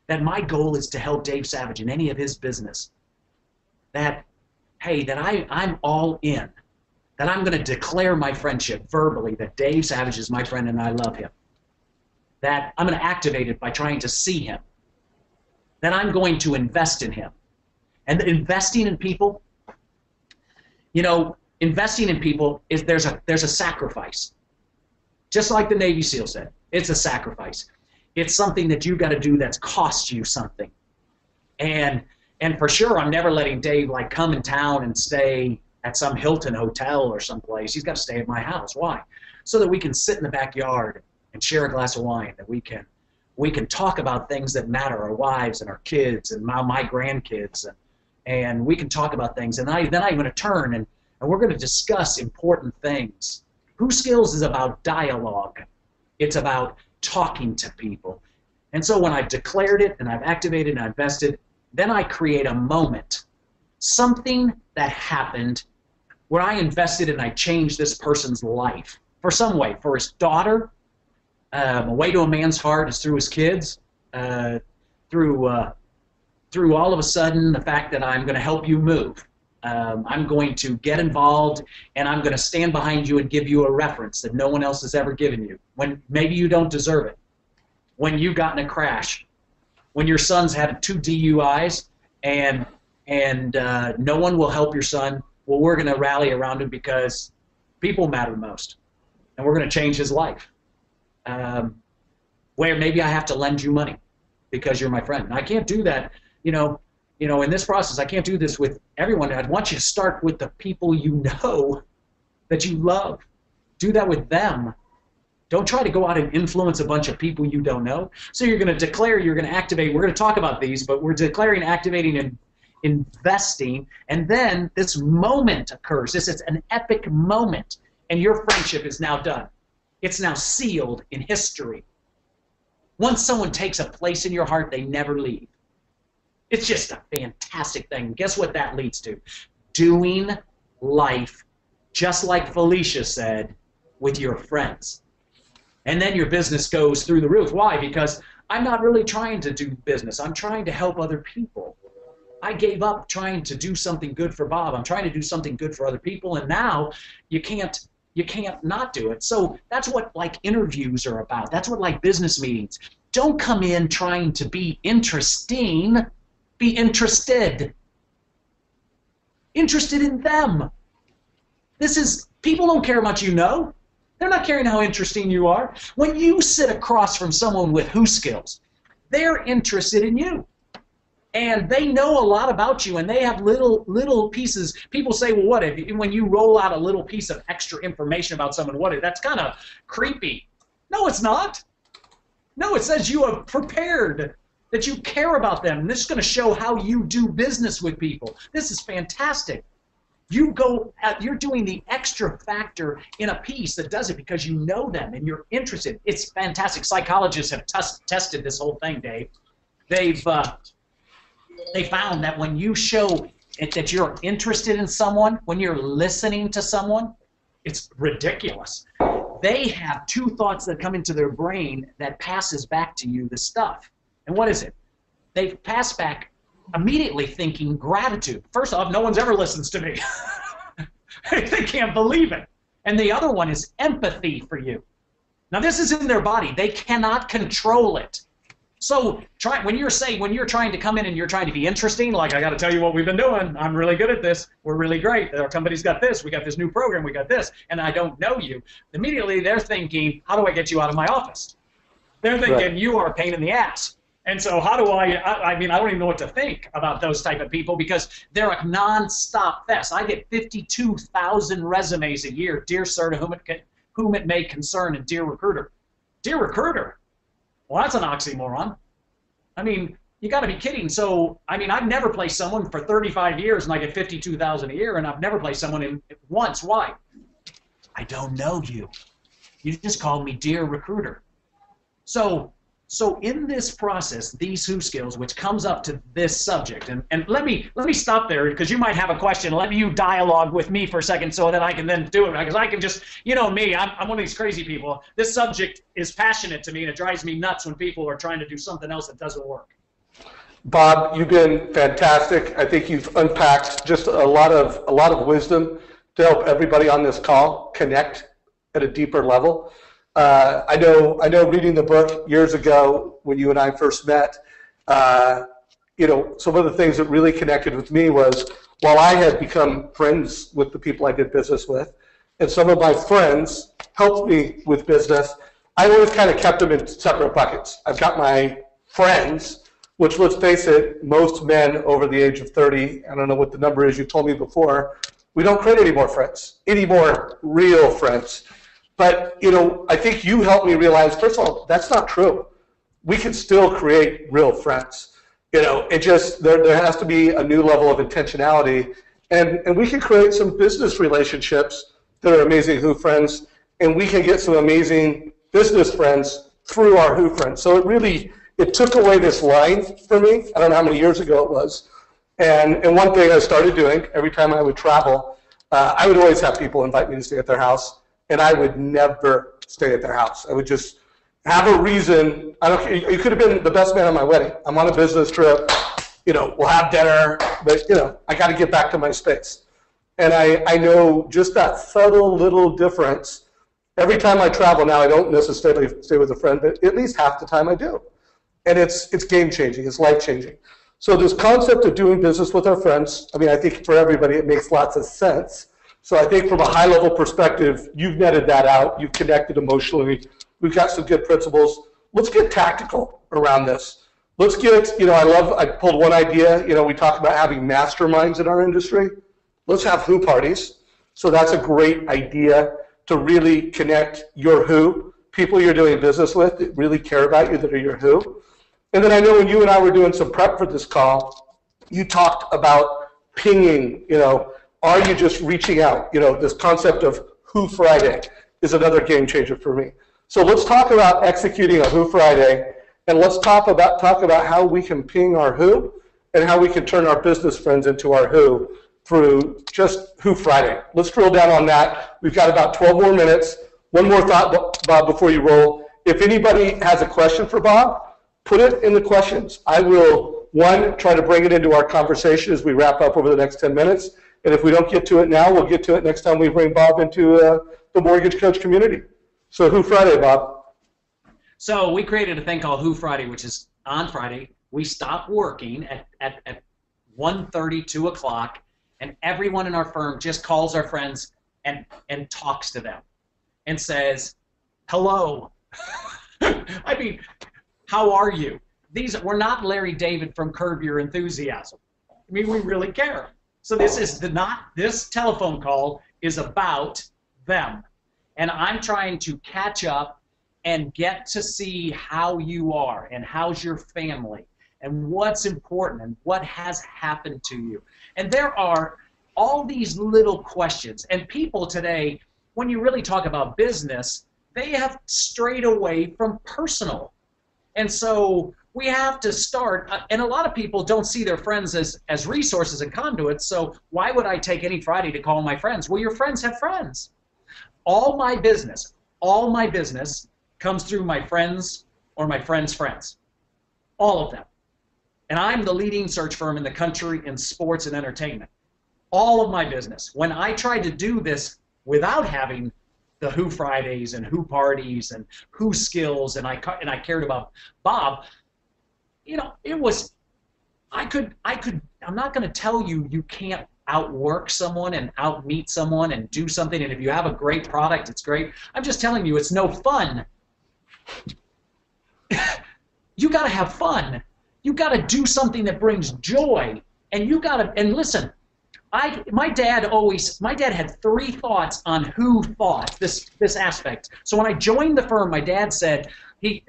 That my goal is to help Dave Savage in any of his business. That, hey, that I'm all in. That I'm going to declare my friendship verbally, that Dave Savage is my friend and I love him. That I'm going to activate it by trying to see him. That I'm going to invest in him. And investing in people, you know, investing in people is there's a sacrifice. Just like the Navy SEAL said, it's a sacrifice. It's something that you got to do that's cost you something. And for sure, I'm never letting Dave like come in town and stay at some Hilton hotel or someplace. He's got to stay at my house. Why? So that we can sit in the backyard and share a glass of wine. That we can talk about things that matter, our wives and our kids and my grandkids, and we can talk about things. And then I'm going to turn and we're going to discuss important things. Who Skills is about dialogue. It's about talking to people. And so when I've declared it and I've activated and I've invested, then I create a moment, something that happened where I invested and I changed this person's life for some way. For his daughter, a way to a man's heart is through his kids, through all of a sudden the fact that I'm going to help you move. I'm going to get involved and I'm going to stand behind you and give you a reference that no one else has ever given you. When maybe you don't deserve it. When you got in a crash. When your son's had 2 DUIs and no one will help your son. Well, we're going to rally around him because people matter most. And we're going to change his life. Where maybe I have to lend you money because you're my friend. And I can't do that, you know, in this process, I can't do this with everyone. I want you to start with the people you know that you love. Do that with them. Don't try to go out and influence a bunch of people you don't know. So you're going to declare, you're going to activate. We're going to talk about these, but we're declaring, activating, and investing. And then this moment occurs. This is an epic moment, and your friendship is now done. It's now sealed in history. Once someone takes a place in your heart, they never leave. It's just a fantastic thing. Guess what that leads to? Doing life, just like Felicia said, with your friends. And then your business goes through the roof. Why? Because I'm not really trying to do business. I'm trying to help other people. I gave up trying to do something good for Bob. I'm trying to do something good for other people, and now you can't not do it. So that's what like interviews are about. That's what like business meetings. Don't come in trying to be interesting. Be interested. Interested in them. People don't care how much you know. They're not caring how interesting you are. When you sit across from someone with Who Skills, they're interested in you. And they know a lot about you, and they have little pieces. People say, well, what if when you roll out a little piece of extra information about someone, what if that's kind of creepy? No, it's not. No, it says you have prepared, that you care about them. And this is going to show how you do business with people. This is fantastic. You're doing the extra factor in a piece that does it because you know them and you're interested. It's fantastic. Psychologists have tested this whole thing, Dave. They found that when you show that you're interested in someone, when you're listening to someone, it's ridiculous. They have 2 thoughts that come into their brain that passes back to you the stuff. And what is it? They pass back immediately thinking gratitude. First off, no one's ever listens to me. They can't believe it. And the other one is empathy for you. Now this is in their body. They cannot control it. So when you're trying to come in and you're trying to be interesting, like I got to tell you what we've been doing. I'm really good at this. We're really great. Our company's got this. We got this new program. We got this. And I don't know you. Immediately they're thinking, how do I get you out of my office? They're thinking right. You are a pain in the ass. And so how do I mean, I don't even know what to think about those type of people because they're a non-stop fest. I get 52,000 resumes a year. Dear sir, to whom it may concern, and dear recruiter. Dear recruiter? Well, that's an oxymoron. I mean, You got to be kidding. So, I mean, I've never placed someone for 35 years and I get 52,000 a year, and I've never placed someone in once. Why? I don't know you. You just called me dear recruiter. So in this process, these who skills, which comes up to this subject, and let me stop there because you might have a question. Let you dialogue with me for a second so that I can then do it, because I can just, you know me, I'm one of these crazy people. This subject is passionate to me, and it drives me nuts when people are trying to do something else that doesn't work. Bob, you've been fantastic. I think you've unpacked just a lot of wisdom to help everybody on this call connect at a deeper level. I know reading the book years ago when you and I first met, you know, some of the things that really connected with me was while I had become friends with the people I did business with, and some of my friends helped me with business, I always kind of kept them in separate buckets. I've got my friends, which, let's face it, most men over the age of 30, I don't know what the number is, you told me before, we don't create any more friends, any more real friends. But, you know, I think you helped me realize, first of all, that's not true. We can still create real friends. You know, it just, there has to be a new level of intentionality. And we can create some business relationships that are amazing Who friends, and we can get some amazing business friends through our Who friends. So it took away this line for me. I don't know how many years ago it was. And one thing I started doing, every time I would travel, I would always have people invite me to stay at their house. And I would never stay at their house. I would just have a reason. I don't care. You could have been the best man at my wedding. I'm on a business trip. You know, we'll have dinner, but you know, I got to get back to my space. And I know just that subtle little difference. Every time I travel now, I don't necessarily stay with a friend, but at least half the time I do. And it's game changing. It's life changing. So this concept of doing business with our friends, I mean, I think for everybody it makes lots of sense. So I think from a high-level perspective, you've netted that out. You've connected emotionally. We've got some good principles. Let's get tactical around this. Let's get, you know, I pulled one idea. You know, we talk about having masterminds in our industry. Let's have Who parties. So that's a great idea to really connect your Who, people you're doing business with that really care about you, that are your Who. And then I know when you and I were doing some prep for this call, you talked about pinging, you know, are you just reaching out? You know, this concept of Who Friday is another game changer for me. So let's talk about executing a Who Friday, and let's talk about how we can ping our Who and how we can turn our business friends into our Who through just Who Friday. Let's drill down on that. We've got about 12 more minutes. One more thought, Bob, before you roll. If anybody has a question for Bob, put it in the questions. I will, one, try to bring it into our conversation as we wrap up over the next 10 minutes. And if we don't get to it now, we'll get to it next time we bring Bob into the mortgage coach community. So Who Friday, Bob? So we created a thing called Who Friday, which is on Friday. We stop working at 1:30, 2 o'clock, and everyone in our firm just calls our friends and talks to them and says, hello. I mean, how are you? We're not Larry David from Curb Your Enthusiasm. I mean, we really care. So this telephone call is about them. And I'm trying to catch up and get to see how you are and how's your family and what's important and what has happened to you. And there are all these little questions. And people today, when you really talk about business, they have strayed away from personal. And so we have to start, and a lot of people don't see their friends as resources and conduits, so why would I take any Friday to call my friends? Well, your friends have friends. All my business comes through my friends or my friends' friends. All of them. And I'm the leading search firm in the country in sports and entertainment. All of my business. When I tried to do this without having the Who Fridays and Who parties and Who skills, and I cared about Bob, you know, it was, I'm not going to tell you you can't outwork someone and outmeet someone and do something, and if you have a great product, it's great. I'm just telling you it's no fun. You got to have fun. You got to do something that brings joy, and you got to, and listen, my dad had 3 thoughts on Who thought, this aspect. So when I joined the firm, my dad said,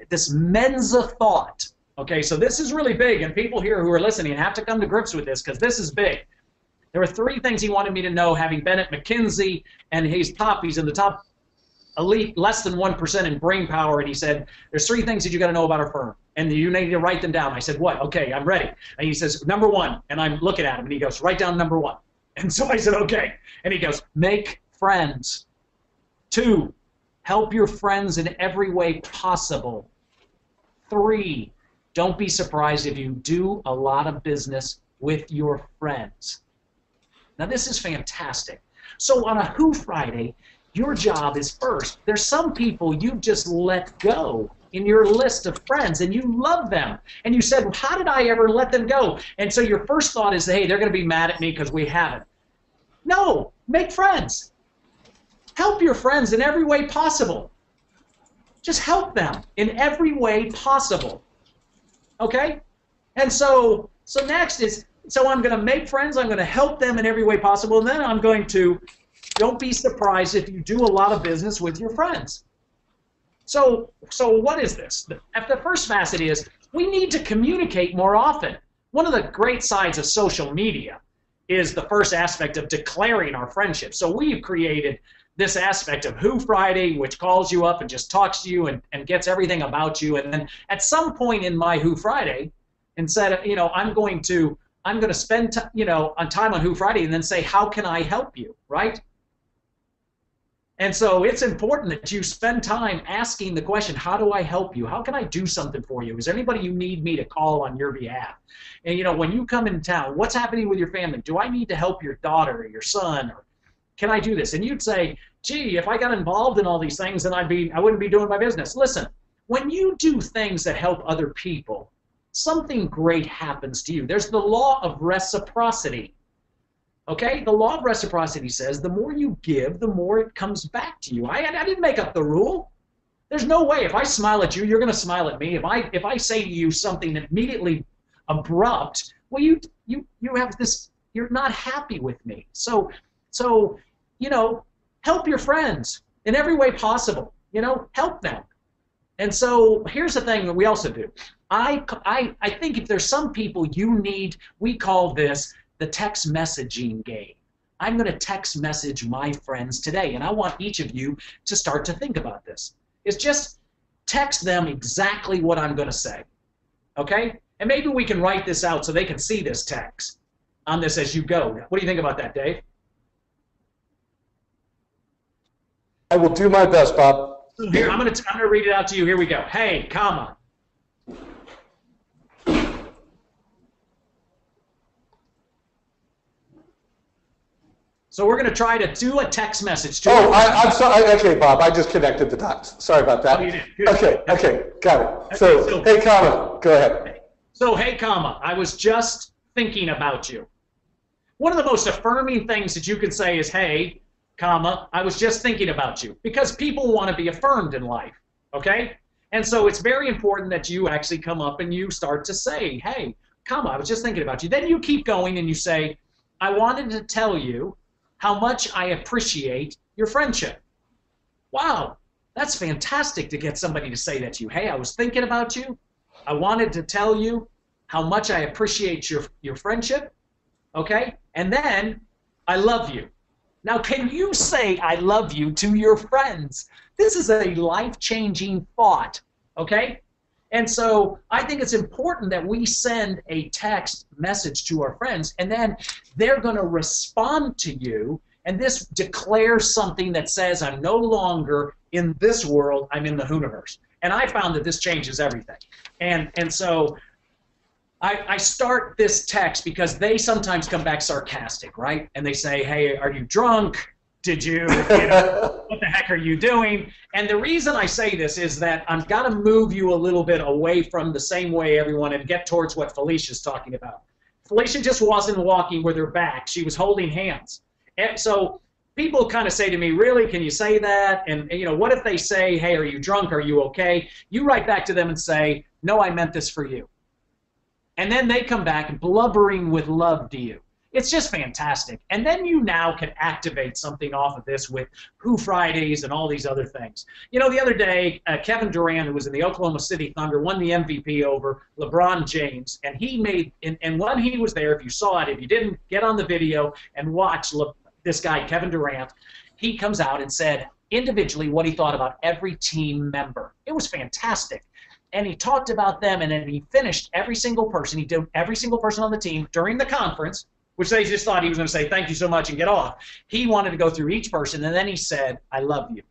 this Mensa thought, Okay, so this is really big, and people here who are listening have to come to grips with this because this is big. There were 3 things he wanted me to know, having been at McKinsey, and he's in the top elite, less than 1% in brain power, and he said, there's 3 things that you got to know about our firm, and you need to write them down. I said, what? Okay, I'm ready. And he says, number 1, and I'm looking at him, and he goes, write down number 1. And so I said, okay. And he goes, make friends. 2, help your friends in every way possible. 3, don't be surprised if you do a lot of business with your friends. Now, this is fantastic. So on a Who Friday, your job is first. There's some people you've just let go in your list of friends, and you love them. And you said, well, how did I ever let them go? And so your first thought is, hey, they're going to be mad at me because we haven't. No, make friends. Help your friends in every way possible. Just help them in every way possible. Okay? And so next is, so I'm going to make friends, I'm going to help them in every way possible, and then I'm going to, don't be surprised if you do a lot of business with your friends. So what is this? The first facet is we need to communicate more often. One of the great sides of social media is the first aspect of declaring our friendship. So we've created this aspect of Who Friday, which calls you up and just talks to you and gets everything about you. And then at some point in my Who Friday, instead of, I'm going to spend on time on Who Friday and then say, how can I help you, right? And so it's important that you spend time asking the question, how do I help you? How can I do something for you? Is there anybody you need me to call on your behalf? And when you come in town, what's happening with your family? Do I need to help your daughter or your son? Or can I do this? And you'd say, gee, if I got involved in all these things, then I wouldn't be doing my business. Listen, when you do things that help other people, something great happens to you. There's the law of reciprocity. Okay? The law of reciprocity says the more you give, the more it comes back to you. I didn't make up the rule. There's no way. If I smile at you, you're going to smile at me. If I say to you something immediately abrupt, well, you have this, you're not happy with me. So help your friends in every way possible. Help them. And so here's the thing that we also do. I think if there's some people you need, we call this the text messaging game. I'm going to text message my friends today, and I want each of you to start to think about this. It's just text them exactly what I'm going to say, okay? And maybe we can write this out so they can see this text on this as you go. What do you think about that, Dave? I will do my best, Bob. Here, I'm gonna read it out to you. Here we go. Hey, comma. So we're going to try to do a text message to I'm sorry. Okay, Bob, I just connected the dots. Sorry about that. Oh, you did. Good. Okay, got it. Okay, so, hey, comma, go ahead. So, hey, comma, I was just thinking about you. One of the most affirming things that you could say is, hey, comma, I was just thinking about you. Because people want to be affirmed in life, okay? And so it's very important that you actually come up and you start to say, hey, comma, I was just thinking about you. Then you keep going and you say, I wanted to tell you how much I appreciate your friendship. Wow, that's fantastic to get somebody to say that to you. Hey, I was thinking about you. I wanted to tell you how much I appreciate your friendship. Okay? And then, I love you. Now, can you say I love you to your friends? This is a life-changing thought. Okay? And so I think it's important that we send a text message to our friends, and then they're going to respond to you, and this declares something that says, I'm no longer in this world, I'm in the Hooniverse. And I found that this changes everything. And so I start this text because they sometimes come back sarcastic, right? And they say, hey, are you drunk? Did you what the heck are you doing? And the reason I say this is that I've got to move you a little bit away from the same way everyone and get towards what Felicia's talking about. Felicia just wasn't walking with her back. She was holding hands. And so people kind of say to me, really, can you say that? And what if they say, hey, are you drunk? Are you okay? You write back to them and say, no, I meant this for you. And then they come back blubbering with love to you. It's just fantastic. And then you now can activate something off of this with Who Fridays and all these other things. You know, the other day, Kevin Durant, who was in the Oklahoma City Thunder, won the MVP over LeBron James. And he made, and when he was there, if you saw it, if you didn't, get on the video and watch this guy, Kevin Durant. He comes out and said individually what he thought about every team member. It was fantastic. And he talked about them, and then he finished every single person. He did every single person on the team during the conference, which they just thought he was going to say thank you so much and get off. He wanted to go through each person, and then he said, I love you.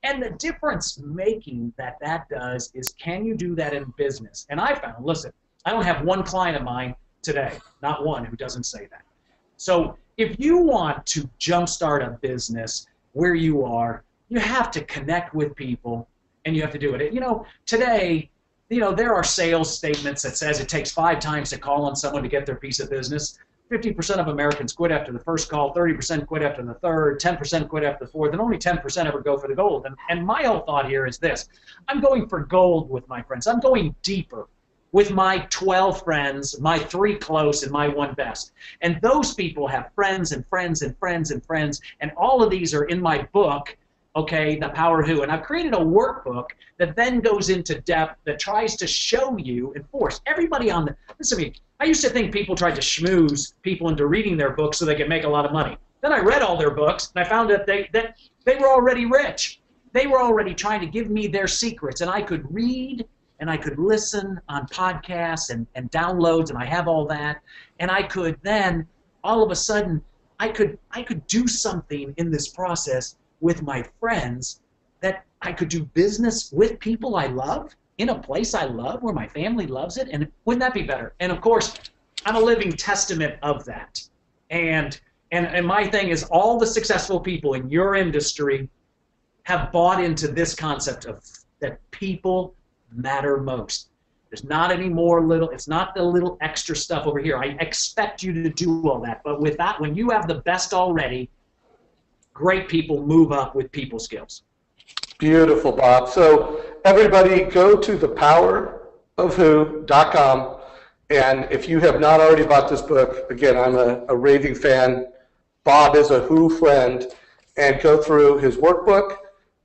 And the difference making that does is, can you do that in business? And I found, listen, I don't have one client of mine today, not one, who doesn't say that. So if you want to jumpstart a business where you are, you have to connect with people, and you have to do it. You know, today, you know, there are sales statements that says it takes 5 times to call on someone to get their piece of business. 50% of Americans quit after the first call, 30% quit after the third, 10% quit after the fourth, and only 10% ever go for the gold. And my whole thought here is this. I'm going for gold with my friends. I'm going deeper with my 12 friends, my 3 close, and my 1 best. And those people have friends and friends and friends and friends, and all of these are in my book, okay, The Power of Who. And I've created a workbook that then goes into depth, that tries to show you and force everybody on the, listen to me, I used to think people tried to schmooze people into reading their books so they could make a lot of money. Then I read all their books, and I found that they were already rich. They were already trying to give me their secrets, and I could read and I could listen on podcasts and downloads, and I have all that, and I could then, all of a sudden, I could do something in this process with my friends, that I could do business with people I love, in a place I love, where my family loves it, and wouldn't that be better? And of course, I'm a living testament of that. And my thing is, all the successful people in your industry have bought into this concept of that people matter most. There's not any more little, it's not the little extra stuff over here. I expect you to do all that, but with that, when you have the best already, great people move up with people skills. Beautiful, Bob. So everybody go to thepowerofwho.com, and if you have not already bought this book, again, I'm a raving fan. Bob is a Who friend, and go through his workbook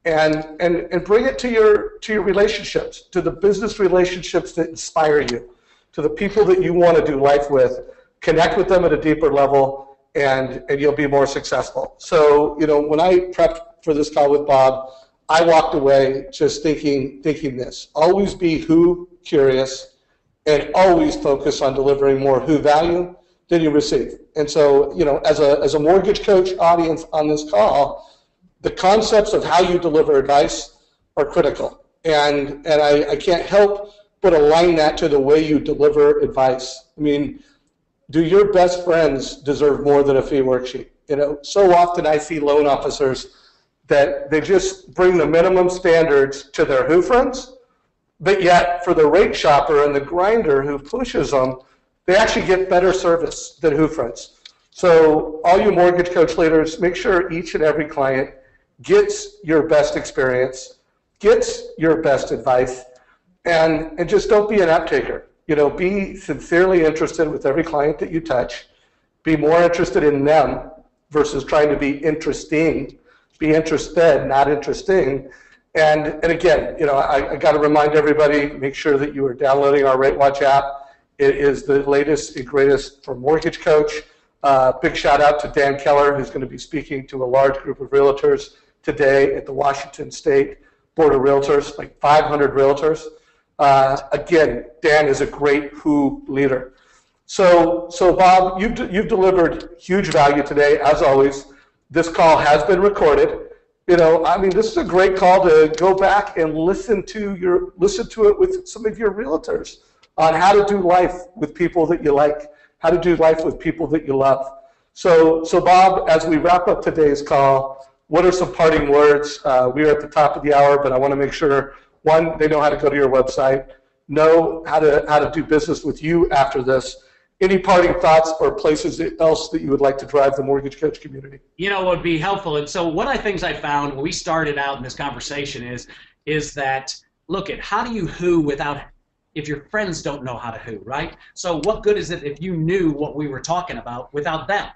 and bring it to your relationships, to the business relationships that inspire you, to the people that you want to do life with. Connect with them at a deeper level, and you'll be more successful. So, you know, when I prepped for this call with Bob, I walked away just thinking this. Always be Who curious, and always focus on delivering more Who value than you receive. And so, you know, as a mortgage coach audience on this call, the concepts of how you deliver advice are critical. And I can't help but align that to the way you deliver advice. I mean, do your best friends deserve more than a fee worksheet? You know, so often I see loan officers that they just bring the minimum standards to their Who friends, but yet for the rate shopper and the grinder who pushes them, they actually get better service than Who friends. So all you mortgage coach leaders, make sure each and every client gets your best experience, gets your best advice, and just don't be an app taker. You know, be sincerely interested with every client that you touch. Be more interested in them versus trying to be interesting. Be interested, not interesting. And again, you know, I got to remind everybody, make sure that you are downloading our Rate Watch app. It is the latest and greatest for mortgage coach. Big shout out to Dan Keller, who's going to be speaking to a large group of realtors today at the Washington State Board of Realtors, like 500 realtors. Again, Dan is a great Who leader. So Bob, you've delivered huge value today, as always. This call has been recorded. You know, I mean, this is a great call to go back and listen to it with some of your realtors on how to do life with people that you like, how to do life with people that you love. So Bob, as we wrap up today's call, what are some parting words? We are at the top of the hour, but I want to make sure, one, they know how to go to your website, know how to do business with you after this. Any parting thoughts or places else that you would like to drive the mortgage coach community? You know, what would be helpful, and so one of the things I found when we started out in this conversation is that, look at how do you Who without if your friends don't know how to who, right? So what good is it if you knew what we were talking about without them?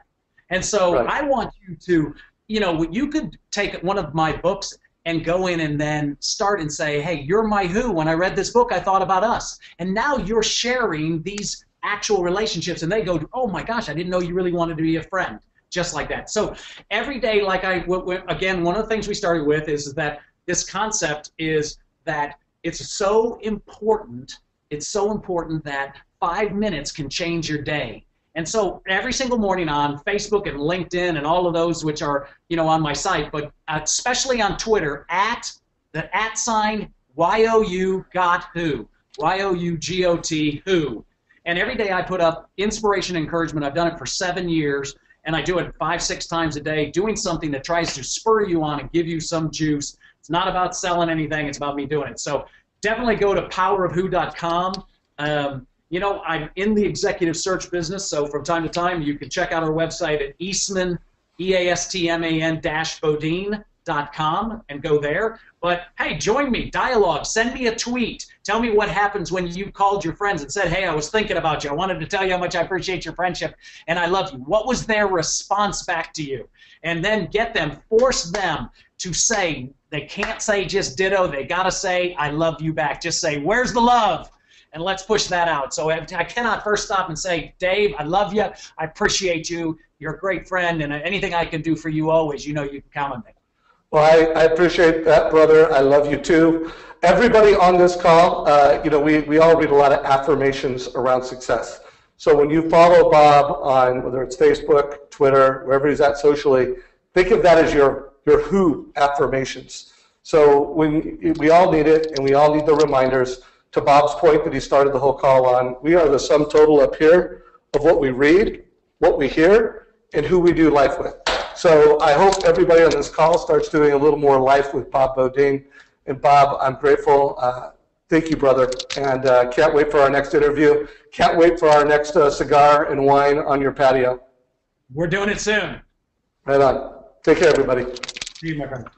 And so Right. I want you to, you know, you could take one of my books and go in and then start and say, hey, you're my who. When I read this book, I thought about us. And now you're sharing these actual relationships, and they go, oh my gosh, I didn't know you really wanted to be a friend. Just like that. So every day, like again, one of the things we started with is that this concept is that it's so important that 5 minutes can change your day. And so every single morning on Facebook and LinkedIn and all of those which are, you know, on my site, but especially on Twitter, at the @ YOU got who, YOUGOT who. And every day I put up inspiration and encouragement. I've done it for 7 years, and I do it 5-6 times a day, doing something that tries to spur you on and give you some juice. It's not about selling anything. It's about me doing it. So definitely go to powerofwho.com. You know, I'm in the executive search business, so from time to time you can check out our website at Eastman, EASTMAN-Beaudine.com, and go there. But hey, join me, dialogue, send me a tweet. Tell me what happens when you called your friends and said, hey, I was thinking about you. I wanted to tell you how much I appreciate your friendship and I love you. What was their response back to you? And then get them, force them to say, they can't say just ditto, they gotta say, I love you back. Just say, where's the love? And let's push that out. So I cannot first stop and say, Dave, I love you, I appreciate you, you're a great friend, and anything I can do for you always, you know you can count on me. Well, I appreciate that, brother. I love you too. Everybody on this call, you know, we all read a lot of affirmations around success. So when you follow Bob on whether it's Facebook, Twitter, wherever he's at socially, think of that as your who affirmations. So when we all need it, and we all need the reminders. To Bob's point that he started the whole call on, we are the sum total up here of what we read, what we hear, and who we do life with. So I hope everybody on this call starts doing a little more life with Bob Beaudine. And Bob, I'm grateful. Thank you, brother. And can't wait for our next interview. Can't wait for our next cigar and wine on your patio. We're doing it soon. Right on. Take care, everybody. See you, my friend.